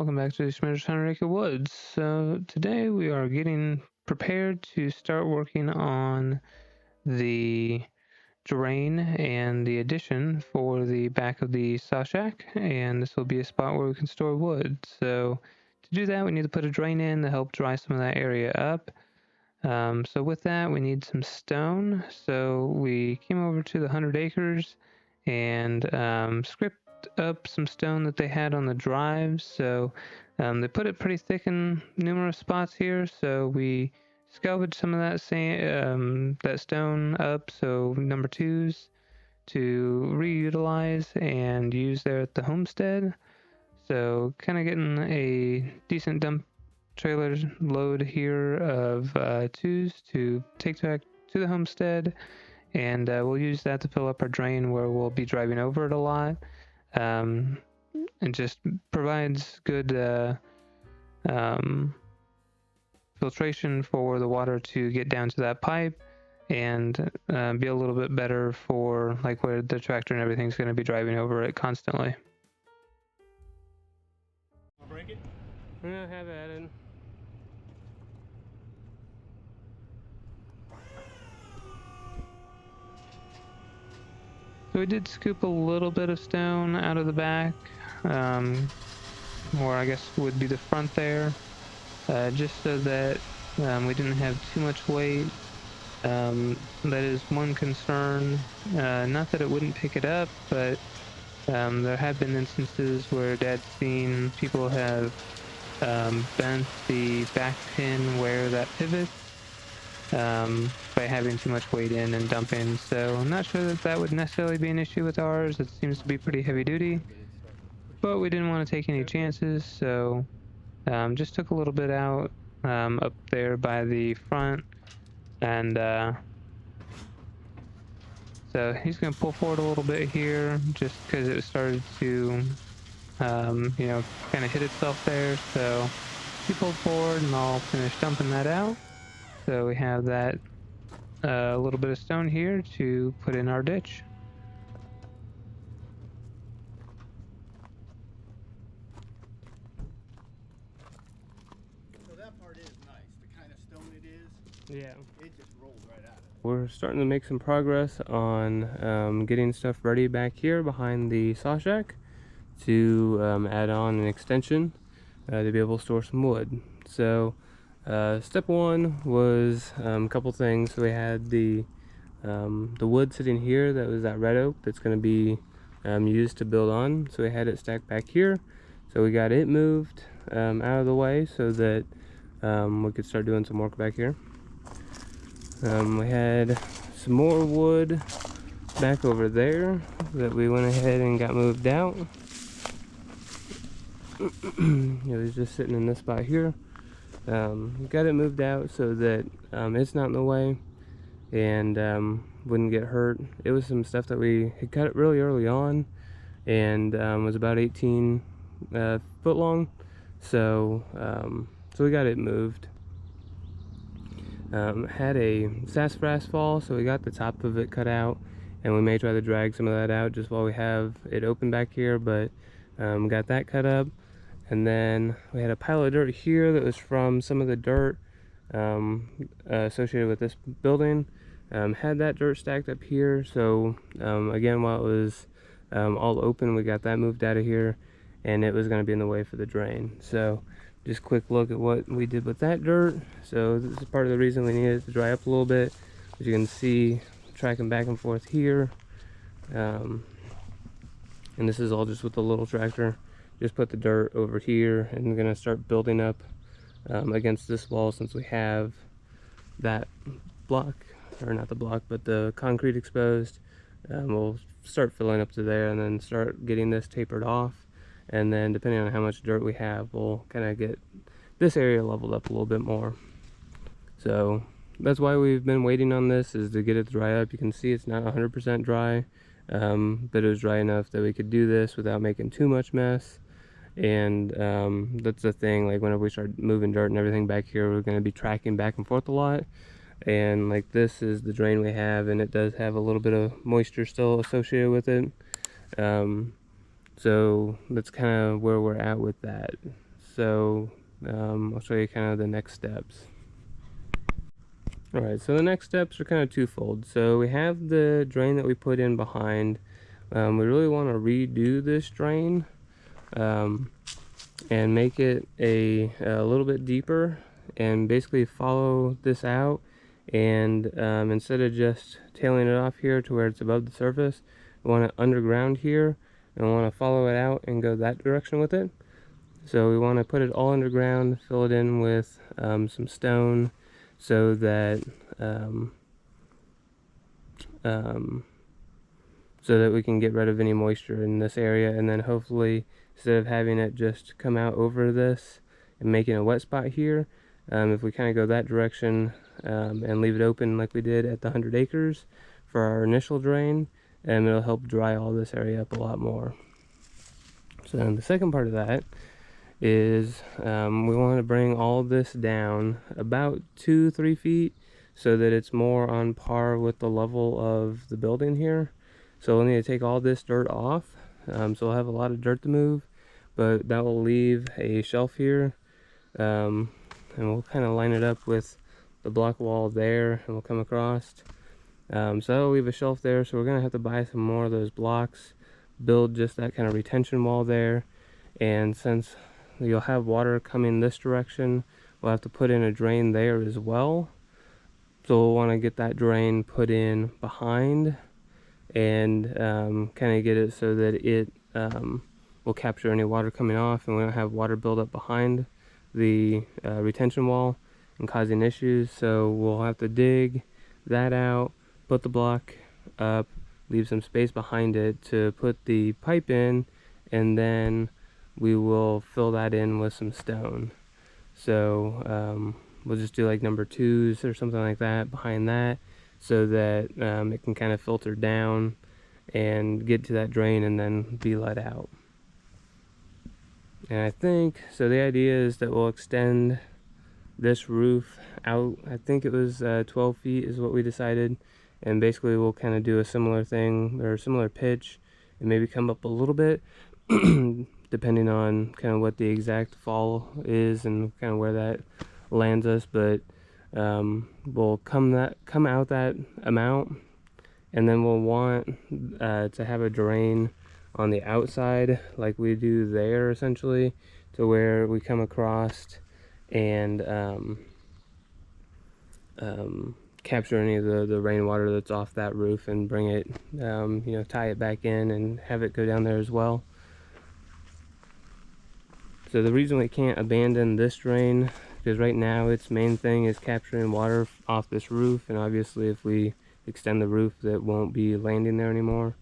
welcome back to the Schmitter's 100 Acre Woods. So today we are getting prepared to start working on the drain and the addition for the back of the saw shack, and this will be a spot where we can store wood. So to do that, we need to put a drain in to help dry some of that area up. So with that, we need some stone. So we came over to the 100 acres and scraped up some stone that they had on the drives. So they put it pretty thick in numerous spots here. So we salvaged some of that that stone up, so number twos, to reutilize and use there at the homestead. So kind of getting a decent dump trailer load here of twos to take back to the homestead, and we'll use that to fill up our drain where we'll be driving over it a lot. And just provides good filtration for the water to get down to that pipe and be a little bit better for like where the tractor and everything's going to be driving over it constantly. I'll break it? Yeah, have at it. So we did scoop a little bit of stone out of the back, or I guess would be the front there, just so that we didn't have too much weight. That is one concern. Not that it wouldn't pick it up, but there have been instances where Dad's seen people have bent the back pin where that pivots by having too much weight in and dumping. So I'm not sure that that would necessarily be an issue with ours. It seems to be pretty heavy duty, but we didn't want to take any chances, so just took a little bit out up there by the front, and so he's going to pull forward a little bit here just because it started to kind of hit itself there. So he pulled forward and I'll finish dumping that out. So we have that a little bit of stone here to put in our ditch. So that part is nice. The kind of stone it is, Yeah. it just rolls right out of it. We're starting to make some progress on getting stuff ready back here behind the saw shack to add on an extension to be able to store some wood. So step one was a couple things. So we had the wood sitting here that was that red oak that's going to be used to build on. So we had it stacked back here. So we got it moved out of the way so that we could start doing some work back here. We had some more wood back over there that we went ahead and got moved out. It was just sitting in this spot here. Got it moved out so that it's not in the way and wouldn't get hurt. It was some stuff that we had cut really early on and was about 18 foot long, so we got it moved. Had a sassafras fall, so we got the top of it cut out, and we may try to drag some of that out just while we have it open back here, but got that cut up. And then we had a pile of dirt here that was from some of the dirt associated with this building. Had that dirt stacked up here, so again, while it was all open, we got that moved out of here, and it was going to be in the way for the drain. So just a quick look at what we did with that dirt. So this is part of the reason we needed it to dry up a little bit. As you can see, tracking back and forth here, and this is all just with the little tractor. Just put the dirt over here, and we're gonna start building up against this wall since we have that block, or not the block, but the concrete exposed. We'll start filling up to there and then start getting this tapered off, and then depending on how much dirt we have, we'll kind of get this area leveled up a little bit more. So that's why we've been waiting on this, is to get it to dry up. You can see it's not 100% dry, but it was dry enough that we could do this without making too much mess. And that's the thing, like whenever we start moving dirt and everything back here, we're going to be tracking back and forth a lot. And like this is the drain we have, and it does have a little bit of moisture still associated with it. So that's kind of where we're at with that. So I'll show you kind of the next steps. Alright, so the next steps are kind of twofold. So we have the drain that we put in behind. We really want to redo this drain and make it a little bit deeper, and basically follow this out, and instead of just tailing it off here to where it's above the surface, we want it underground here, and we want to follow it out and go that direction with it. So we want to put it all underground, fill it in with some stone, so that we can get rid of any moisture in this area, and then hopefully, instead of having it just come out over this and making a wet spot here, if we kind of go that direction and leave it open like we did at the 100 acres for our initial drain, it'll help dry all this area up a lot more. So then the second part of that is we want to bring all this down about 2-3 feet, so that it's more on par with the level of the building here. So we'll need to take all this dirt off, so we'll have a lot of dirt to move, but that will leave a shelf here, and we'll kind of line it up with the block wall there, and we'll come across. So that'll leave a shelf there, so we're going to have to buy some more of those blocks, build just that kind of retention wall there, and since you'll have water coming this direction, we'll have to put in a drain there as well. So we'll want to get that drain put in behind, and kind of get it so that it will capture any water coming off, and we don't have water build up behind the retention wall and causing issues. So we'll have to dig that out, put the block up, leave some space behind it to put the pipe in, and then we will fill that in with some stone. So we'll just do like number 2s or something like that behind that, so that it can kind of filter down and get to that drain and then be let out. And I think, so the idea is that we'll extend this roof out, I think it was 12 feet is what we decided, and basically we'll kind of do a similar thing, or a similar pitch, and maybe come up a little bit depending on kind of what the exact fall is and kind of where that lands us. But we'll come out that amount, and then we'll want to have a drain on the outside like we do there, essentially, to where we come across and capture any of the rainwater that's off that roof and bring it, tie it back in and have it go down there as well. So the reason we can't abandon this drain, because right now its main thing is capturing water off this roof, and obviously if we extend the roof, that won't be landing there anymore.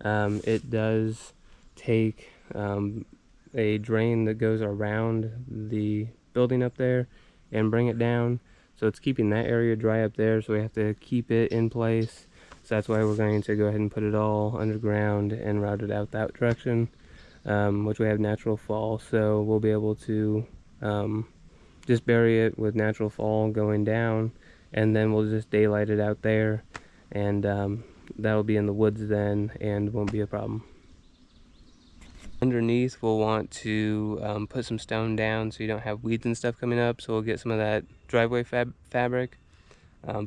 It does take a drain that goes around the building up there and bring it down, so it's keeping that area dry up there, so we have to keep it in place. So that's why we're going to go ahead and put it all underground and route it out that direction, which we have natural fall, so we'll be able to just bury it with natural fall going down, and then we'll just daylight it out there, and that'll be in the woods then and won't be a problem. Underneath we'll want to put some stone down so you don't have weeds and stuff coming up, so we'll get some of that driveway fabric,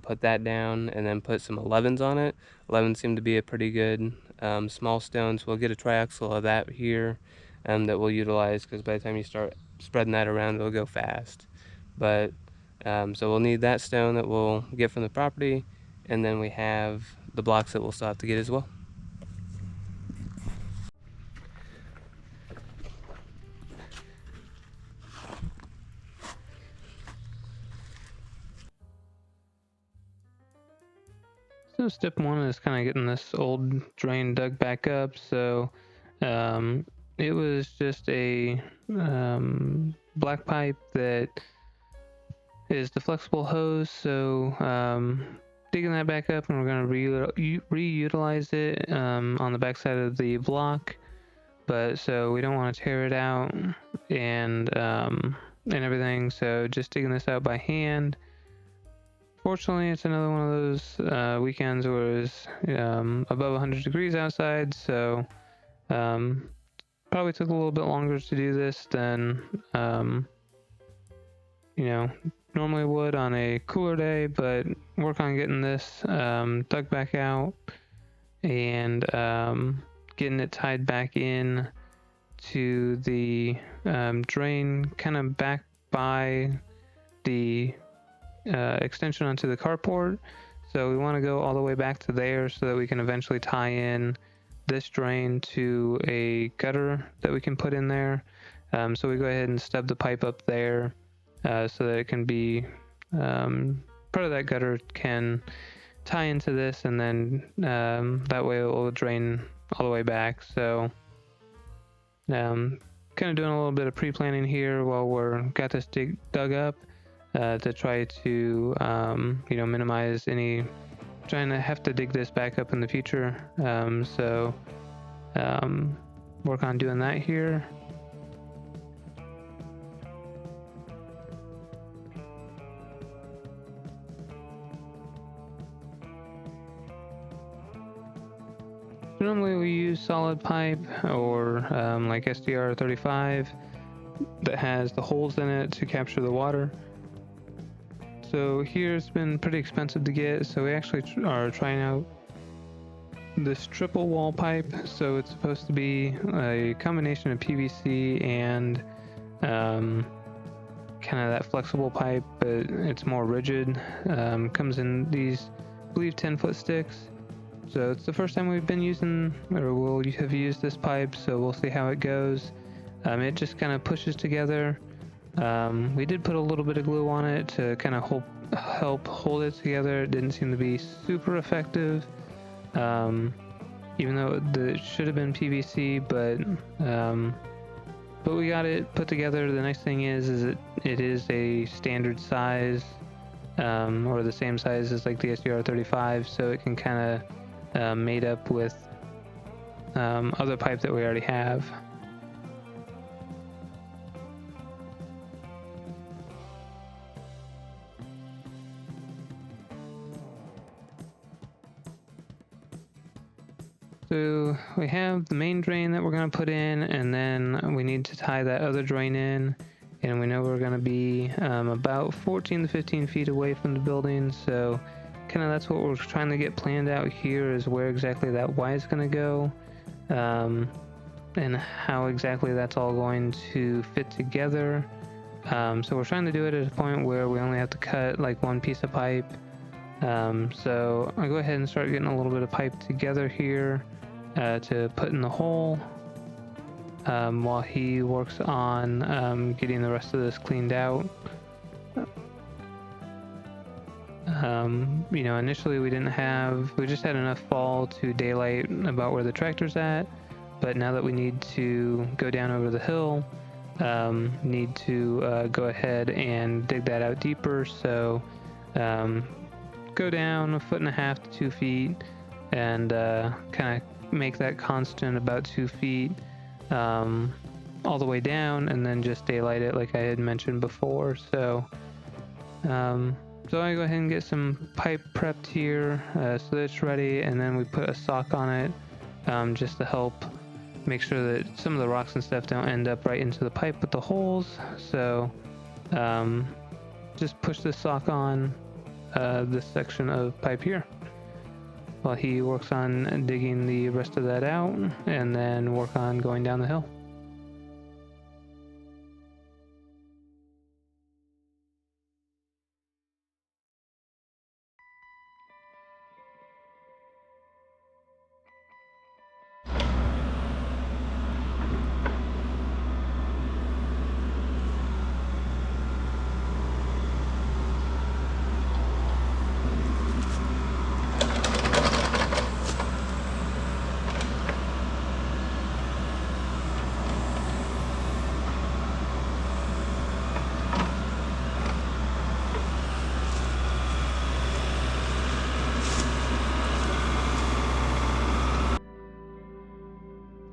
put that down, and then put some 11s on it. 11s seem to be a pretty good small stone, so we'll get a triaxle of that here that we'll utilize, because by the time you start spreading that around, it'll go fast. But so we'll need that stone that we'll get from the property, and then we have the blocks that we'll still have to get as well. So step 1 is kind of getting this old drain dug back up. So it was just a black pipe that is the flexible hose. So digging that back up, and we're going to reutilize it on the back side of the block. But so we don't want to tear it out and everything. So just digging this out by hand. Fortunately, it's another one of those weekends where it was above 100 degrees outside, so Probably took a little bit longer to do this than you know, normally would on a cooler day, but work on getting this dug back out and getting it tied back in to the drain, kind of back by the extension onto the carport. So we want to go all the way back to there so that we can eventually tie in this drain to a gutter that we can put in there. So we go ahead and stub the pipe up there so that it can be part of that gutter can tie into this, and then that way it will drain all the way back. So kind of doing a little bit of pre-planning here while we're got this dug up to try to minimize any trying to have to dig this back up in the future. So work on doing that here. Normally we use solid pipe or like SDR35 that has the holes in it to capture the water. So here it's been pretty expensive to get, so we actually are trying out this triple wall pipe. So it's supposed to be a combination of PVC and kind of that flexible pipe, but it's more rigid. Comes in these, I believe, 10-foot sticks. So it's the first time we've been using, or we'll have used this pipe, so we'll see how it goes. It just kind of pushes together. We did put a little bit of glue on it to kind of help hold it together. It didn't seem to be super effective, even though it should have been PVC, but we got it put together. The nice thing is it is a standard size, or the same size as like the SDR35, so it can kind of made up with other pipe that we already have. So we have the main drain that we're going to put in, and then we need to tie that other drain in, and we know we're going to be about 14 to 15 feet away from the building. So kind of that's what we're trying to get planned out here, is where exactly that Y is going to go, and how exactly that's all going to fit together. So we're trying to do it at a point where we only have to cut like one piece of pipe. So I'll go ahead and start getting a little bit of pipe together here to put in the hole, while he works on getting the rest of this cleaned out. Initially we just had enough fall to daylight about where the tractor's at, but now that we need to go down over the hill, need to go ahead and dig that out deeper. So go down 1.5 to 2 feet and kind of make that constant about 2 feet all the way down, and then just daylight it like I had mentioned before. So I go ahead and get some pipe prepped here so that it's ready, and then we put a sock on it just to help make sure that some of the rocks and stuff don't end up right into the pipe with the holes. So just push the sock on this section of pipe here while he works on digging the rest of that out, and then work on going down the hill.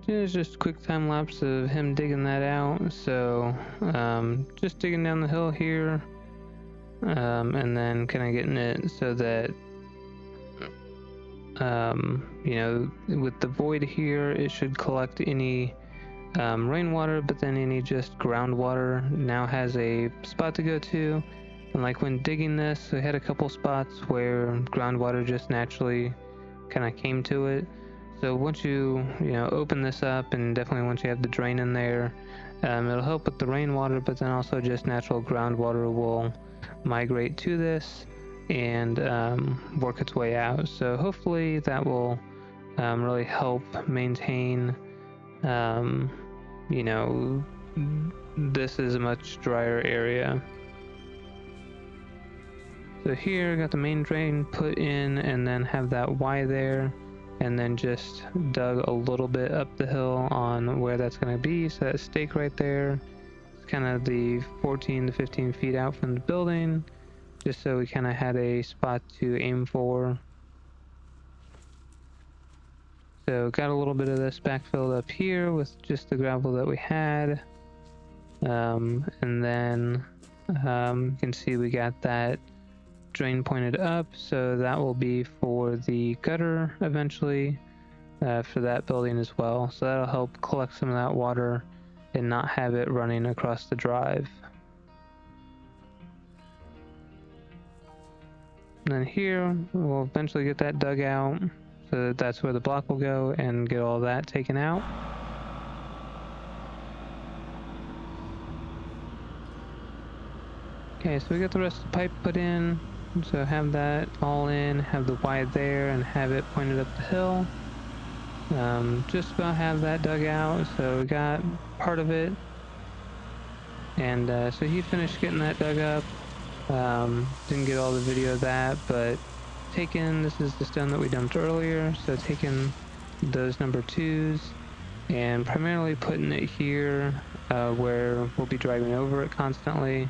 It's just a quick time lapse of him digging that out. So just digging down the hill here, and then kind of getting it so that with the void here, it should collect any rainwater, but then any just groundwater now has a spot to go to. And like when digging this, we had a couple spots where groundwater just naturally kind of came to it. So once you open this up, and definitely once you have the drain in there, it'll help with the rainwater, but then also just natural groundwater will migrate to this and work its way out. So hopefully that will really help maintain, this is a much drier area. So here I got the main drain put in, and then have that Y there, and then just dug a little bit up the hill on where that's going to be. So that stake right there is kind of the 14 to 15 feet out from the building, just so we kind of had a spot to aim for. So got a little bit of this backfilled up here with just the gravel that we had. And then you can see we got that drain pointed up, so that will be for the gutter eventually for that building as well. So that'll help collect some of that water and not have it running across the drive. And then here we'll eventually get that dug out, so that's where the block will go, and get all that taken out. Okay, so we got the rest of the pipe put in. So have that all in, have the Y there, and have it pointed up the hill. Just about have that dug out, so we got part of it. And so he finished getting that dug up. Didn't get all the video of that, but this is the stone that we dumped earlier, so taking those number 2s and primarily putting it here where we'll be driving over it constantly.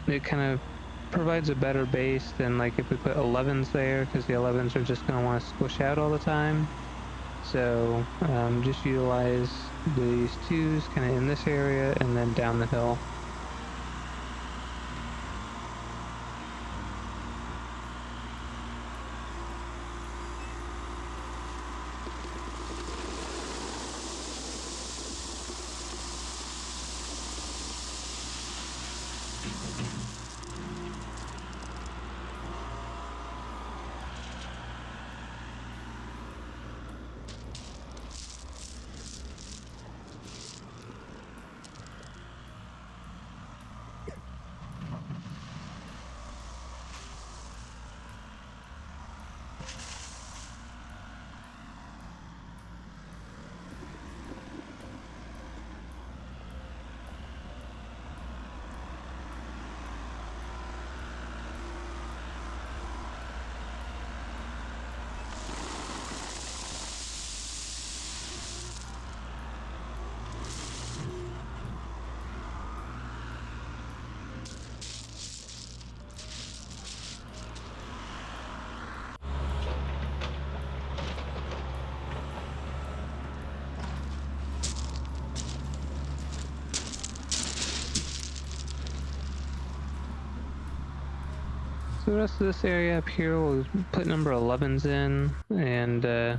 It kind of provides a better base than like if we put 11s there, because the 11s are just going to want to squish out all the time. So just utilize these 2s kind of in this area and then down the hill. So the rest of this area up here, we'll put number 11s in, and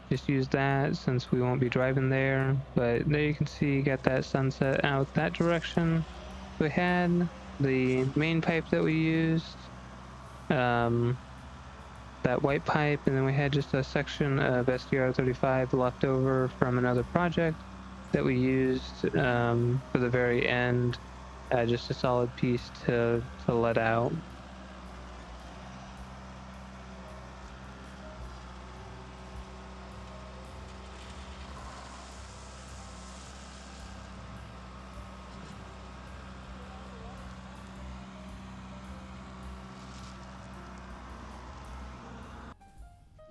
just use that since we won't be driving there. But there you can see you got that sunset out that direction. We had the main pipe that we used, that white pipe, and then we had just a section of SDR35 left over from another project that we used for the very end, just a solid piece to let out.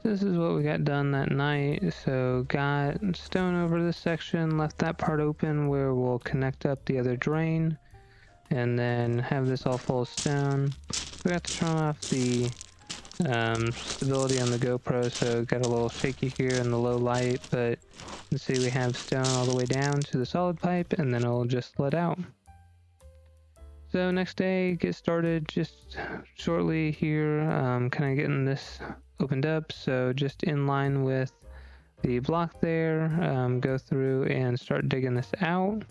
This is what we got done that night. So got stone over this section, left that part open where we'll connect up the other drain, and then have this all full of stone. We got to turn off the stability on the GoPro, so got a little shaky here in the low light, but you can see we have stone all the way down to the solid pipe, and then it'll just let out. So next day, get started just shortly here, kind of getting this opened up. So just in line with the block there, go through and start digging this out.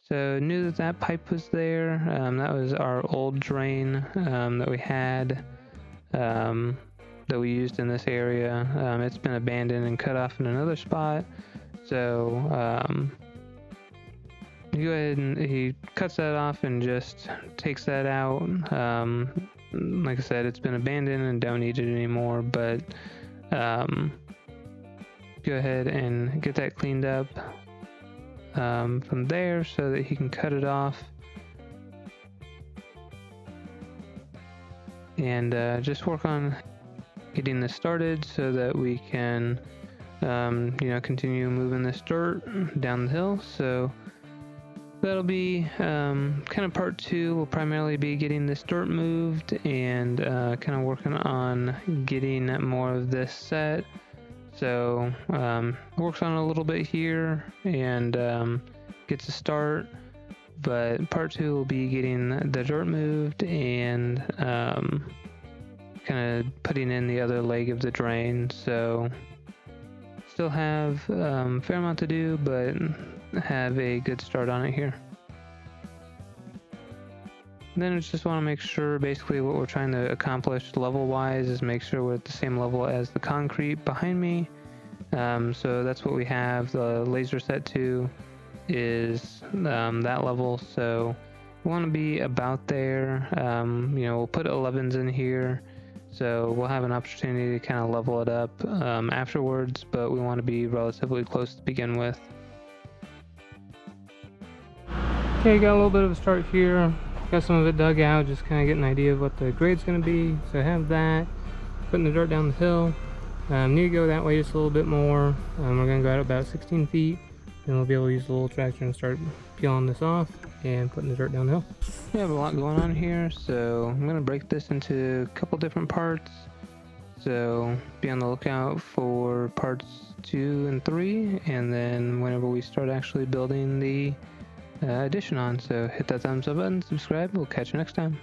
So knew that that pipe was there. That was our old drain that we had, that we used in this area. It's been abandoned and cut off in another spot. So you go ahead and he cuts that off and just takes that out. Like I said, it's been abandoned and don't need it anymore, but go ahead and get that cleaned up from there so that he can cut it off. And just work on getting this started so that we can continue moving this dirt down the hill. So that'll be kind of part 2. We'll primarily be getting this dirt moved and kind of working on getting more of this set. So works on a little bit here and gets a start, but part 2 will be getting the dirt moved and kind of putting in the other leg of the drain. So still have a fair amount to do, but have a good start on it here. And then I just want to make sure basically what we're trying to accomplish level wise is make sure we're at the same level as the concrete behind me. So that's what we have. The laser set to is that level, so we want to be about there. We'll put 11s in here, so we'll have an opportunity to kind of level it up afterwards, but we want to be relatively close to begin with. Okay, got a little bit of a start here. Got some of it dug out, just kind of getting an idea of what the grade's going to be. So I have that, putting the dirt down the hill. Need to go that way just a little bit more. We're going to go out about 16 feet. Then we'll be able to use the little tractor and start peeling this off and putting the dirt down the hill. We have a lot going on here, so I'm going to break this into a couple different parts. So be on the lookout for parts 2 and 3, and then whenever we start actually building the addition on. So hit that thumbs up button, subscribe, we'll catch you next time.